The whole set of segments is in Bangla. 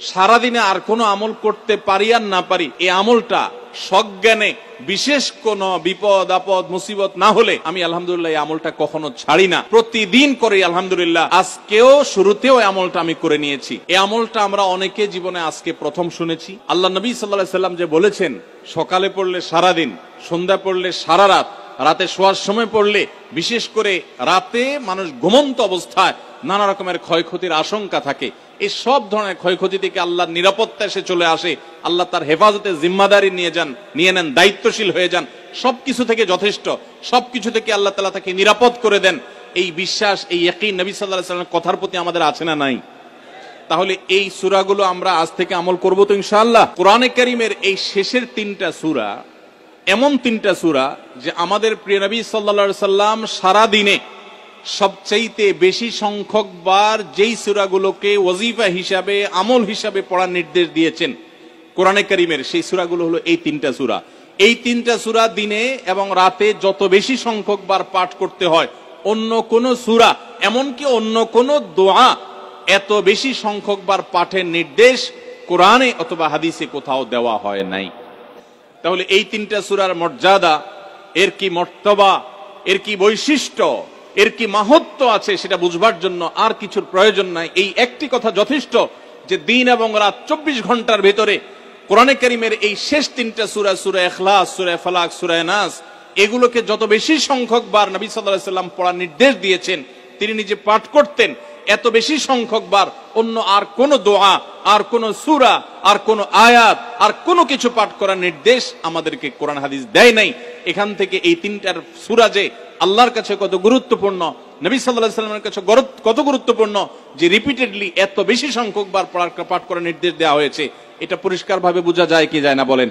সারাদিনে আর কোনো আমল করতে পারি আর না পারি, এই আমলটা সজ্ঞানে বিশেষ কোন বিপদ আপদ মুসিবত না হলে আমি আলহামদুলিল্লাহ এই আমলটা কখনো ছাড়ি না, প্রতিদিন করি আলহামদুলিল্লাহ। আজকেও শুরুতেও এই আমলটা আমি করে নিয়েছি। এই আমলটা আমরা অনেকে জীবনে আজকে প্রথম শুনেছি। আল্লাহ নবী সাল্লাল্লাহু আলাইহি সাল্লাম যে বলেছেন, সকালে পড়লে সারাদিন, সন্ধ্যা পড়লে সারা রাত, রাতে শোয়ার সময় পড়লে, বিশেষ করে রাতে মানুষ ঘুমন্ত অবস্থায় নানা রকমের ক্ষয়ক্ষতির আশঙ্কা থাকে, এই সব ধরনের ক্ষয়ক্ষতি থেকে আল্লাহর নিরাপত্তা এসে চলে আসে। আল্লাহ তার হেফাজতের জিম্মাদারি নিয়ে নেন, দায়িত্বশীল হয়ে যান, সবকিছু থেকে যথেষ্ট, সবকিছু থেকে আল্লাহ তাআলা তাকে নিরাপদ করে দেন। এই বিশ্বাস, এই ইয়াকিন নবী সাল্লাল্লাহু আলাইহি ওয়াসাল্লামের কথার প্রতি আমাদের আছে না নাই? তাহলে এই সূরাগুলো আমরা আজ থেকে আমল করব তো ইনশাআল্লাহ। কোরআনে কারীমের এই শেষের তিনটা সূরা এমন তিনটা সূরা যে আমাদের প্রিয় নবী সাল্লাল্লাহু আলাইহি ওয়াসাল্লাম সারা দিনে সবচাইতে বেশি সংখ্যক বার যেই সূরাগুলোকে ওয়াজিফা হিসাবে, আমল হিসাবে পড়ার নির্দেশ দিয়েছেন কোরআনে কারীমের, সেই সূরাগুলো হলো এই তিনটা সূরা। এই তিনটা সূরা দিনে এবং রাতে যত বেশি সংখ্যক বার পাঠ করতে হয়, অন্য কোন সূরা, এমনকি অন্য কোন দোয়া এত বেশি সংখ্যক বার পাঠের নির্দেশ কোরআনে অথবা হাদিসে কোথাও দেওয়া হয় নাই। তাহলে এই তিনটা সূরার মর্যাদা, এর কি মর্তবা, এর কি বৈশিষ্ট্য, এর কি মাহাত্ম্য আছে সেটা বুঝবার জন্য আর কিছুর প্রয়োজন নাই। এই একটি কথা যথেষ্ট যে দিন এবং রাত 24 ঘন্টার ভেতরে কোরআনে কারীমের এই শেষ তিনটা সূরা, সূরা ইখলাস, সূরা ফালাক, সূরা নাস, এগুলোকে যত বেশি সংখ্যক বার নবী সাল্লাল্লাহু আলাইহি ওয়াসাল্লাম পড়ার নির্দেশ দিয়েছেন, তিনি নিজে পাঠ করতেন, এত বেশি সংখ্যক বার অন্য আর কোন দোয়া, আর কোন সূরা, আর কোন আয়াত, আর কোন কিছু পাঠ করার নির্দেশ আমাদেরকে কোরআন হাদিস দেয় নাই। এখান থেকে এই তিনটার সূরা যে আল্লাহর কাছে কত গুরুত্বপূর্ণ, নবী সাল্লাল্লাহু আলাইহি ওয়াসাল্লামের কাছে কত গুরুত্বপূর্ণ, যে রিপিটেডলি এত বেশি সংখ্যক বার পাঠ করার নির্দেশ দেওয়া হয়েছে, এটা পরিষ্কার ভাবে বোঝা যায় কি যায় না বলেন?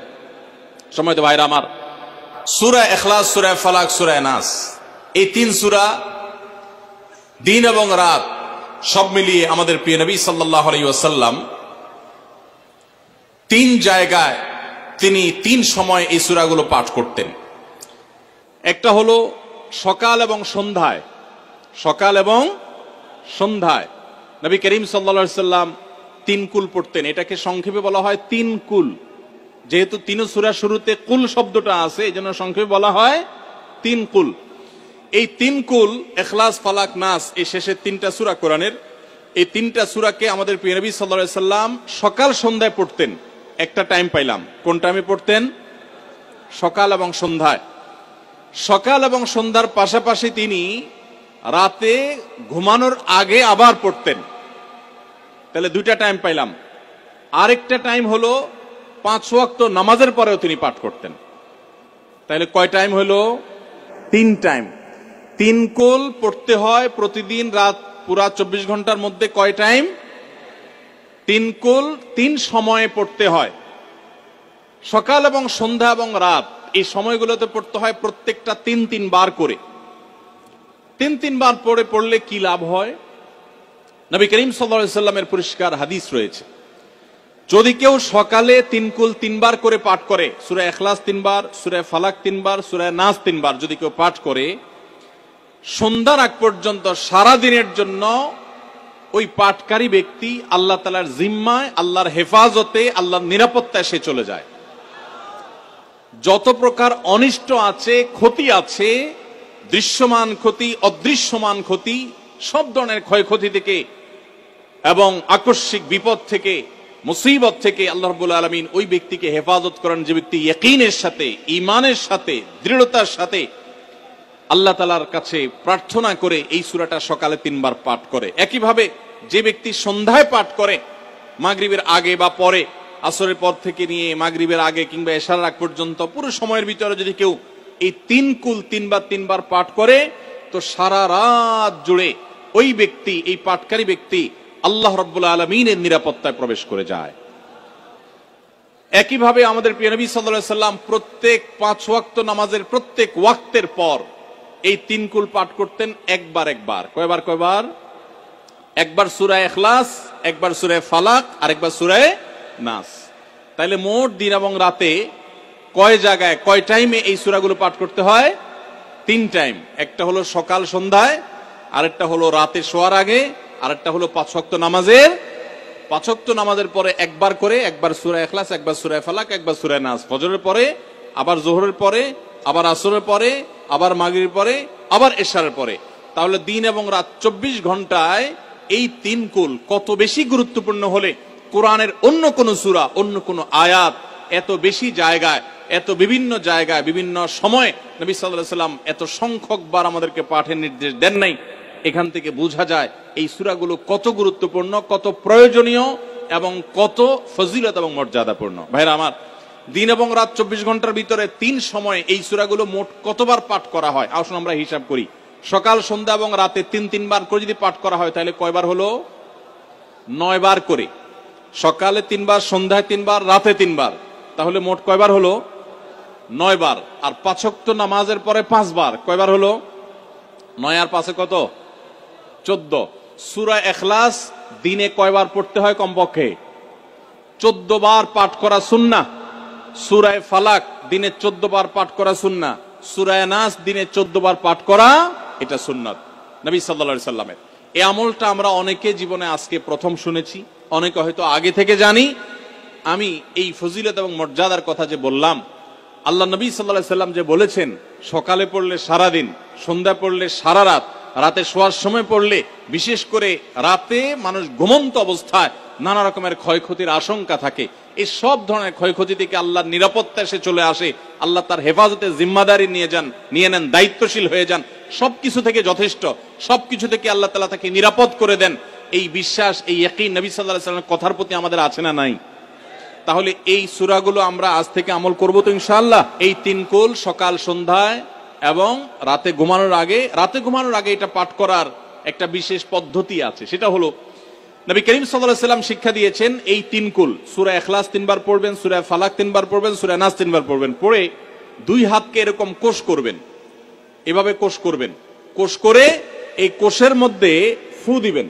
সম্মানিত ভাইরা আমার, সূরা ইখলাস, সূরা ফালাক, সূরা নাস, এই তিন সূরা দিন এবং রাত সব মিলিয়ে আমাদের প্রিয় নবী সাল্লাল্লাহু আলাইহি ওয়াসাল্লাম তিন জায়গায় তিনি তিন সময় এই সূরাগুলো পাঠ করতেন। একটা হলো সকাল এবং সন্ধ্যায়, সকাল এবং সন্ধ্যায় নবী করিম সাল্লাল্লাহু আলাইহি ওয়াসাল্লাম তিন কুল পড়তেন। এটাকে সংক্ষেপে বলা হয় তিন কুল। যেহেতু তিন সূরা শুরুতে কুল শব্দটা আছে, এজন্য সংক্ষেপে বলা হয় তিন কুল। এই তিন কুল, ইখলাস, ফালাক, নাস, এই শেষের তিনটা সূরা কোরআনের, এই তিনটা সূরাকে আমাদের প্রিয় নবী সাল্লাল্লাহু আলাইহি ওয়াসাল্লাম সকাল সন্ধ্যায় পড়তেন। একটা টাইম পাইলাম, কোন টাইমে পড়তেন? সকাল এবং সন্ধ্যায়। সকাল এবং সন্ধ্যার পাশাপাশি তিনি রাতে ঘুমানোর আগে আবার পড়তেন। তাহলে দুইটা টাইম পাইলাম। আরেকটা টাইম হলো 5 ওয়াক্ত নামাজের পরেও তিনি পাঠ করতেন। তাহলে কয় টাইম হলো? 3 টাইম। 3 কুল পড়তে হয় প্রতিদিন, রাত পুরা 24 ঘন্টার মধ্যে কয় টাইম? 3 কুল 3 সময়ে পড়তে হয়। সকাল এবং সন্ধ্যা এবং রাত এই সময়গুলোতে পড়তে হয় প্রত্যেকটা 3 বার করে। 3 বার পড়লে কি লাভ হয়? নবী করিম সাল্লাল্লাহু আলাইহি ওয়াসাল্লামের পরিষ্কার হাদিস রয়েছে, যদি কেউ সকালে 3 কুল 3 বার করে পাঠ করে, সূরা ইখলাস 3 বার, সূরা ফালাক 3 বার, সূরা নাস 3 বার যদি কেউ পাঠ করে, সন্ধ্যার আগ পর্যন্ত সারা দিনের জন্য ওই পাঠকারী ব্যক্তি আল্লাহ তাআলার জিম্মায়, আল্লাহর হেফাজতে, আল্লাহর নিরাপত্তায় সে চলে যায়। যত প্রকার অনিষ্ট আছে, ক্ষতি আছে, দৃশ্যমান ক্ষতি, অদৃশ্যমান ক্ষতি, সব ধরনের ক্ষয়ক্ষতি থেকে এবং আকস্মিক বিপদ থেকে, মুসিবত থেকে আল্লাহ রাব্বুল আলামিন ওই ব্যক্তিকে হেফাজত করেন, যে ব্যক্তি ইয়াকিনের সাথে, ঈমানের সাথে, দৃঢ়তার সাথে আল্লাহ তাআলার কাছে প্রার্থনা করে এই সূরাটা সকালে 3 বার পাঠ করে। একইভাবে যে ব্যক্তি সন্ধ্যায় পাঠ করে, মাগরিবের আগে বা পরে, আসরের পর থেকে নিয়ে মাগরিবের আগে কিংবা এশার আগ পর্যন্ত পুরো সময়ের ভিতরে যদি কেউ এই 3 কুল 3 বার পাঠ করে, তো সারা রাত জুড়ে ওই ব্যক্তি, এই পাঠকারী ব্যক্তি আল্লাহ রাব্বুল আলামিনের নিরাপত্তায় প্রবেশ করে যায়। একইভাবে আমাদের প্রিয় নবী সাল্লাল্লাহু আলাইহি ওয়াসাল্লাম প্রত্যেক 5 ওয়াক্ত নামাজের প্রত্যেক ওয়াক্তের পর এই 3 কুল পাঠ করতেন একবার। কয়বার? একবার সূরা ইখলাস, একবার সূরা ফালাক, আর একবার সূরা নাস। তাইলে মোট দিন এবং রাতে কয় জায়গায়, কয় টাইমে এই সূরাগুলো পাঠ করতে হয়? 3 টাইম। একটা হলো সকাল সন্ধ্যায়, আরেকটা হলো রাতে শোয়ার আগে, আরেকটা হলো 5 ওয়াক্ত নামাজের 5 ওয়াক্ত নামাজের পরে একবার করে, একবার সূরা ইখলাস, একবার সূরা ফালাক, একবার সূরা নাস, ফজরের পরে, আবার যোহরের পরে, আবার আসরের পরে, আবার মাগরিবের পরে, আবার এশারের পরে। তাহলে দিন এবং রাত 24 ঘন্টায় এই 3 কুল কত বেশি গুরুত্বপূর্ণ হলে কোরআনের অন্য কোন সূরা, অন্য কোন আয়াত এত বেশি জায়গায়, এত বিভিন্ন জায়গায়, বিভিন্ন সময় নবী সাল্লাল্লাহু আলাইহি ওয়াসাল্লাম এত সংখ্যকবার আমাদেরকে পাঠের নির্দেশ দেন নাই। এখান থেকে বোঝা যায় এই সূরাগুলো কত গুরুত্বপূর্ণ, কত প্রয়োজনীয় এবং কত ফজিলত এবং মর্যাদাপূর্ণ। ভাইরা আমার, দিন এবং রাত 24 ঘন্টার ভিতরে 3 সময়ে এই সূরাগুলো মোট কতবার পাঠ করা হয়? আসুন আমরা হিসাব করি। সকাল, সন্ধ্যা এবং রাতে 3 বার করে যদি পাঠ করা হয় তাহলে কয়বার হলো? 9 বার করে। সকালে 3 বার, সন্ধ্যায় 3 বার, রাতে 3 বার, তাহলে মোট কয়বার হলো? 9 বার। আর 5 ওয়াক্ত নামাজের পরে 5 বার, কয়বার হলো? 9 আর 5 কত? 14। সূরা ইখলাস দিনে কয়বার পড়তে হয়? কমপক্ষে 14 বার পাঠ করা সুন্নাহ। সূরা ফালাক দিনে 14 বার পাঠ করা সুন্নাহ। সূরা নাস দিনে 14 বার পাঠ করা, এটা সুন্নাত নবী সাল্লাল্লাহু আলাইহি সাল্লামের। এই আমলটা আমরা অনেকে জীবনে আজকে প্রথম শুনেছি, অনেকে হয়তো আগে থেকে জানি। আমি এই ফজিলত এবং মর্যাদার কথা যে বললাম, আল্লাহ নবী সাল্লাল্লাহু আলাইহি সাল্লাম যে বলেছেন সকালে পড়লে সারা দিন, সন্ধ্যা পড়লে সারা রাত, রাতে শোয়ার সময় পড়লে, বিশেষ করে রাতে মানুষ ঘুমন্ত অবস্থায় নানা রকমের ক্ষয়ক্ষতির আশঙ্কা থাকে। এই সব ধরনের ক্ষয়ক্ষতি থেকে আল্লাহর নিরাপত্তা এসে চলে আসে। আল্লাহ তার হেফাজতে জিম্মাদারি নিয়ে নেন, দায়িত্বশীল হয়ে যান। সবকিছু থেকে যথেষ্ট, সবকিছু থেকে আল্লাহ তাআলা তাকে নিরাপদ করে দেন। এই বিশ্বাস, এই ইয়াকিন নবী সাল্লাল্লাহু আলাইহি সাল্লামের কথার প্রতি আমাদের আছে না নাই? তাহলে এই সূরাগুলো আমরা আজ থেকে আমল করব তো ইনশাআল্লাহ। এই 3 কুল সকাল, সন্ধ্যায় এবং রাতে ঘুমানোর আগে এটা পাঠ করার একটা বিশেষ পদ্ধতি আছে। সেটা হলো নবী করিম সাল্লাল্লাহু আলাইহি সাল্লাম শিক্ষা দিয়েছেন এই 3 কুল, সূরা ইখলাস 3 বার পড়বেন, সূরা ফালাক 3 বার পড়বেন, সূরা নাস 3 বার পড়বেন। পড়ে 2 হাতকে এরকম কোষ করবেন, এভাবে কোষ করবেন। কোষ করে এই কোষের মধ্যে ফু দিবেন।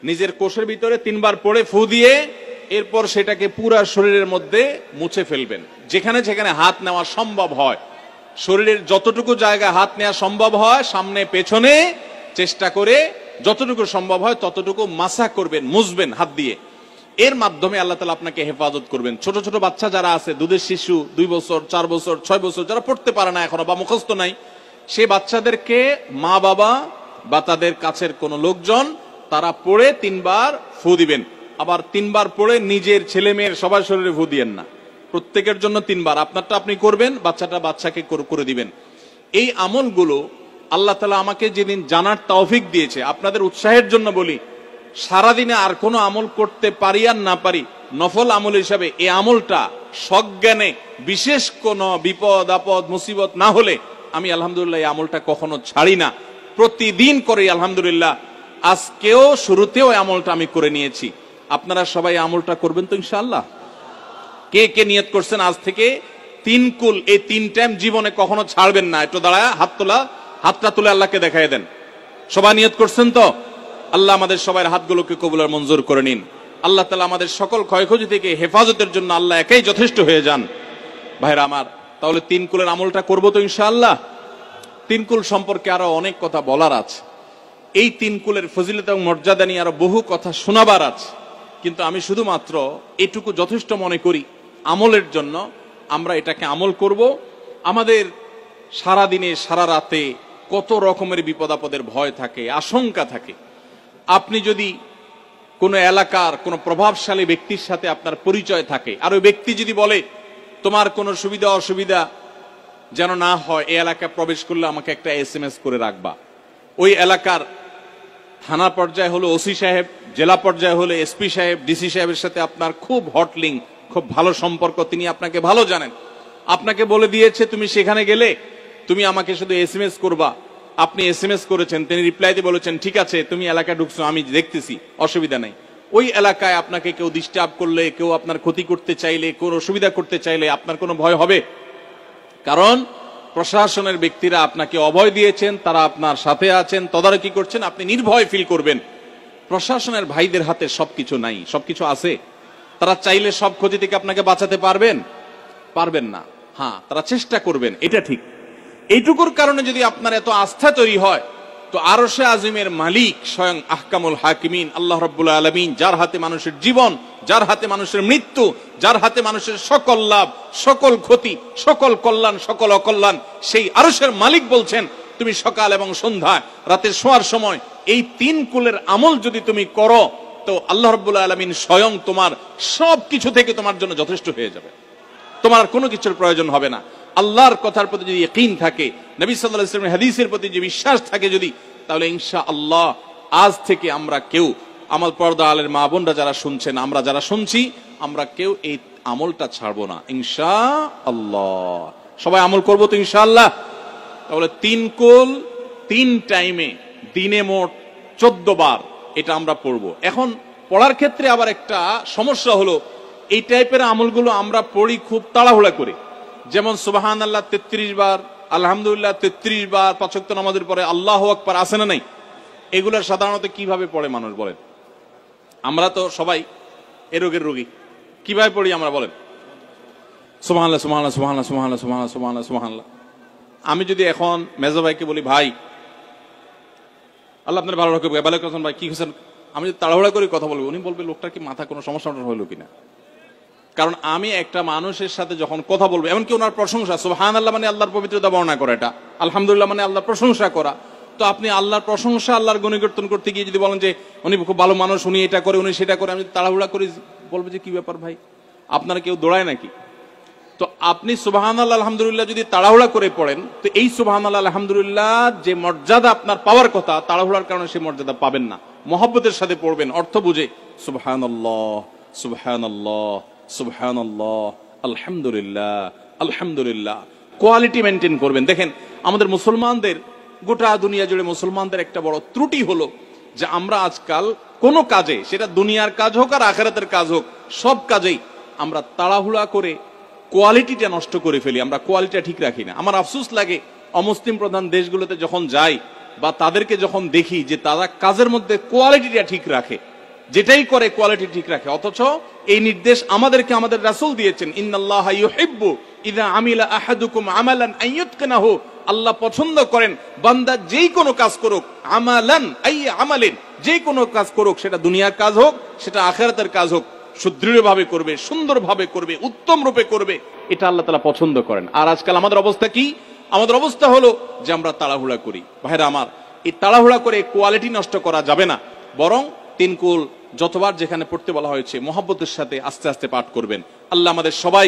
নিজের কোষের ভিতরে 3 বার পড়ে ফু দিয়ে এরপর সেটাকে পুরা শরীরের মধ্যে মুছে ফেলবেন। যেখানে যেখানে হাত নেওয়া সম্ভব হয়, শরীরের যতটুকু জায়গা হাত নেওয়া সম্ভব হয়, সামনে পেছনে চেষ্টা করে যতটুকু সম্ভব হয় ততটুকু মাসা করবেন, মুছবেন হাত দিয়ে। এর মাধ্যমে আল্লাহ তাআলা আপনাকে হেফাজত করবেন। ছোট ছোট বাচ্চা যারা আছে, দুধের শিশু, 2 বছর, 4 বছর, 6 বছর, যারা পড়তে পারে না এখনো বা মুখস্থ নাই, সে বাচ্চাদেরকে মা বাবা বা তাদের কাছের কোন লোকজন তারা পড়ে 3 বার ফু দিবেন। আবার 3 বার পড়ে নিজের ছেলে মেয়ের সবার শরীরে ফু দিয়েন না, প্রত্যেকের জন্য 3 বার। আপনারটা আপনি করবেন, বাচ্চাটা বাচ্চাকে করে দিবেন। এই আমলগুলো আল্লাহ তাআলা আমাকে যেদিন জানার তৌফিক দিয়েছে, আপনাদের উৎসাহের জন্য বলি, সারাদিনে আর কোনো আমল করতে পারি আর না পারি, নফল আমল হিসাবে এই আমলটা সজ্ঞানে, বিশেষ কোন বিপদ আপদ মুসিবত না হলে আমি আলহামদুলিল্লাহ এই আমলটা কখনো ছাড়ি না, প্রতিদিন করি আলহামদুলিল্লাহ। আজকেও শুরুতেও এই আমলটা আমি করে নিয়েছি। আপনারা সবাই আমলটা করবেন তো ইনশাআল্লাহ? কে কে নিয়ত করছেন আজ থেকে 3 কুল এই 3 টাইম জীবনে কখনো ছাড়বেন না? একটু দাঁড়ায় হাতটা তুলে আল্লাহকে দেখায় দেন। সবাই নিয়ত করছেন তো? আল্লাহ আমাদের সবার হাতগুলোকে কবুল আর মঞ্জুর করে নিন। আল্লাহ তাআলা আমাদের সকল ক্ষয়ক্ষতি থেকে হেফাজতের জন্য আল্লাহ একাই যথেষ্ট হয়ে যান। ভাইরা আমার, তাহলে 3 কুলের আমলটা করবো তো ইনশাআল্লাহ? 3 কুল সম্পর্কে আরো অনেক কথা বলার আছে। এই 3 কুলের ফজিলত এবং মর্যাদা নিয়ে আরো বহু কথা শোনাবার আছে, কিন্তু আমি শুধুমাত্র এটুকু যথেষ্ট মনে করি আমলের জন্য। আমরা এটাকে আমল করব। আমাদের সারা দিনে সারা রাতে কত রকমের বিপদ আপদের ভয় থাকে, আশঙ্কা থাকে। আপনি যদি কোন এলাকার কোন প্রভাবশালী ব্যক্তির সাথে আপনার পরিচয় থাকে, আর ওই ব্যক্তি যদি বলে তোমার কোনো সুবিধা অসুবিধা যেন না হয়, এই এলাকায় প্রবেশ করলে আমাকে একটা SMS করে রাখবা। ওই এলাকার থানা পর্যায়ে হলো ওসি সাহেব, জেলা পর্যায়ে হলে SP সাহেব, DC সাহেবের সাথে আপনার খুব হট লিঙ্ক, খুব ভালো সম্পর্ক, তিনি আপনাকে ভালো জানেন। আপনাকে বলে দিয়েছে তুমি সেখানে গেলে তুমি আমাকে শুধু SMS করবা। আপনি SMS করেছেন, তিনি রিপ্লাই দিয়ে বলেছেন ঠিক আছে তুমি এলাকায় ঢুকছো, আমি দেখতেছি, অসুবিধা নাই। ওই এলাকায় আপনাকে কেউ ডিস্টার্ব করলে, কেউ আপনার ক্ষতি করতে চাইলে, কোন অসুবিধা করতে চাইলে আপনার কোনো ভয় হবে? কারণ প্রশাসনের ব্যক্তিরা আপনাকে অভয় দিয়েছেন, তারা আপনার সাথে আছেন, তদারকি করছেন, আপনি নির্ভয় ফিল করবেন। প্রশাসনের ভাইদের হাতে সবকিছু নাই, সবকিছু আছে। তারা চাইলে সব ক্ষতি থেকে আপনাকে বাঁচাতে পারবেন না। হ্যাঁ, তারা চেষ্টা করবেন, এটা ঠিক। এইটুকুর কারণে যদি আপনার এত আস্থা তৈরি হয় তো আরশে আজিমের মালিক স্বয়ং আহকামুল হাকিমিন আল্লাহ রাব্বুল আলামিন, যার হাতে মানুষের জীবন, যার হাতে মানুষের মৃত্যু, যার হাতে মানুষের সকল লাভ, সকল ক্ষতি, সকল কল্যাণ, সকল অকল্যাণ, সেই আরশের মালিক বলছেন তুমি সকাল এবং সন্ধ্যায় রাতে শোয়ার সময় এই 3 কুলের আমল যদি তুমি করো তো আল্লাহ রাব্বুল আলামিন স্বয়ং তোমার সবকিছু থেকে তোমার জন্য যথেষ্ট হয়ে যাবে, তোমার আর কোনো কিছুর প্রয়োজন হবে না। আল্লাহর কথার প্রতি যদি ইয়াকিন থাকে, নবী সাল্লাল্লাহু আলাইহি ওয়াসাল্লামের হাদিসের প্রতি যে বিশ্বাস থাকে যদি, তাহলে ইনশাআল্লাহ আজ থেকে আমরা কেউ, আমার পর্দা আলের মা বোনরা যারা শুনছেন, আমরা যারা শুনছি, আমরা কেউ এই আমলটা ছাড়বো না ইনশাআল্লাহ। সবাই আমল করবো তো ইনশাআল্লাহ? তাহলে 3 কুল 3 টাইমে দিনে মোট 14 বার এটা আমরা পড়বো। এখন পড়ার ক্ষেত্রে আবার একটা সমস্যা হলো, এই টাইপের আমলগুলো আমরা পড়ি খুব তাড়াহুড়া করে। যেমন সুবহানাল্লাহ 33 বার, আলহামদুলিল্লাহ 33 বার, 5 ওয়াক্ত নামাজের পরে আল্লাহু আকবার, আছে না নাই? এগুলো সাধারণত কিভাবে পড়ে মানুষ বলেন? আমরা তো সবাই এ রোগের রোগী। কিভাবে পড়ি আমরা বলেন? সুবহানাল্লাহ সুবহানাল্লাহ সুবহানাল্লাহ সুবহানাল্লাহ সুবহানাল্লাহ সুবহানাল্লাহ সুবহানাল্লাহ। আমি যদি এখন মেজো ভাইকে বলি, ভাই আল্লাহ আপনার ভালো রাখবে, ভালো রাখছেন ভাই, কি হয়েছেন? আমি যদি তাড়াহুড়া করে কথা বলবো, উনি বলবে লোকটার কি মাথা কোনো সমস্যা হলো কিনা। কারণ আমি একটা মানুষের সাথে যখন কথা বলবো, এমনকি ওনার প্রশংসা, সুবহানাল্লাহ মানে আল্লাহর পবিত্রতা বর্ণনা করা, এটা আলহামদুলিল্লাহ মানে আল্লাহর প্রশংসা করা। তো আপনি আল্লাহর প্রশংসা, আল্লাহর গুণকীর্তন করতে গিয়ে যদি বলেন যে উনি খুব ভালো মানুষ, উনি এটা করে, উনি সেটা করে, আমি তাড়াহুড়া করে বলবো যে কি ব্যাপার ভাই, আপনারা কেউ দৌড়ায় নাকি? তো আপনি সুবহানাল্লাহ আলহামদুলিল্লাহ যদি তাড়াহুড়া করে পড়েন, তো এই সুবহানাল্লাহ আলহামদুলিল্লাহ যে মর্যাদা আপনার পাওয়ার কথা, তাড়াহুড়ার কারণে সেই মর্যাদা পাবেন না। মহব্বতের সাথে পড়বেন, অর্থ বুঝে, সুবহানাল্লাহ সুবহানাল্লাহ সুবহানাল্লাহ আলহামদুলিল্লাহ আলহামদুলিল্লাহ। কোয়ালিটি মেনটেন করবেন। দেখেন আমাদের মুসলমানদের, গোটা দুনিয়া জুড়ে মুসলমানদের একটা বড় ত্রুটি হলো যে আমরা আজকাল কোনো কাজে, সেটা দুনিয়ার কাজ হোক আর আখিরাতের কাজ হোক, সব কাজেই আমরা তাড়াহুড়া করে কোয়ালিটিটা নষ্ট করে ফেলি, আমরা কোয়ালিটিটা ঠিক রাখি না। আমার আফসোস লাগে অমুসলিম প্রধান দেশগুলোতে যখন যাই বা তাদেরকে যখন দেখি যে তারা কাজের মধ্যে কোয়ালিটিটা ঠিক রাখে, যেটাই করে কোয়ালিটি ঠিক রাখে, অথচ এই নির্দেশ আমাদেরকে আমাদের রাসূল দিয়েছেন, ইন্নাল্লাহা ইউহিব্বু ইযা আমিলা আহাদুকুম আমালান আইয়ুতকিনাহু, আল্লাহ পছন্দ করেন বান্দা যেই কোনো কাজ করুক, আমালান আই আমালিন, যেই কোনো কাজ করুক, সেটা দুনিয়ার কাজ হোক, সেটা আখিরাতের কাজ হোক, সুদৃঢ়ভাবে করবে, সুন্দরভাবে করবে, উত্তম রূপে করবে, এটা আল্লাহ তাআলা পছন্দ করেন। আর আজকাল আমাদের অবস্থা কি? আমাদের অবস্থা হলো যে আমরা তাড়াহুড়া করি। ভাইরা আমার, এই তাড়াহুড়া করে কোয়ালিটি নষ্ট করা যাবে না, বরং 3 কুল যতবার যেখানে পড়তে বলা হয়েছে মহব্বতের সাথে আস্তে আস্তে পাঠ করবেন। আল্লাহ আমাদের সবাই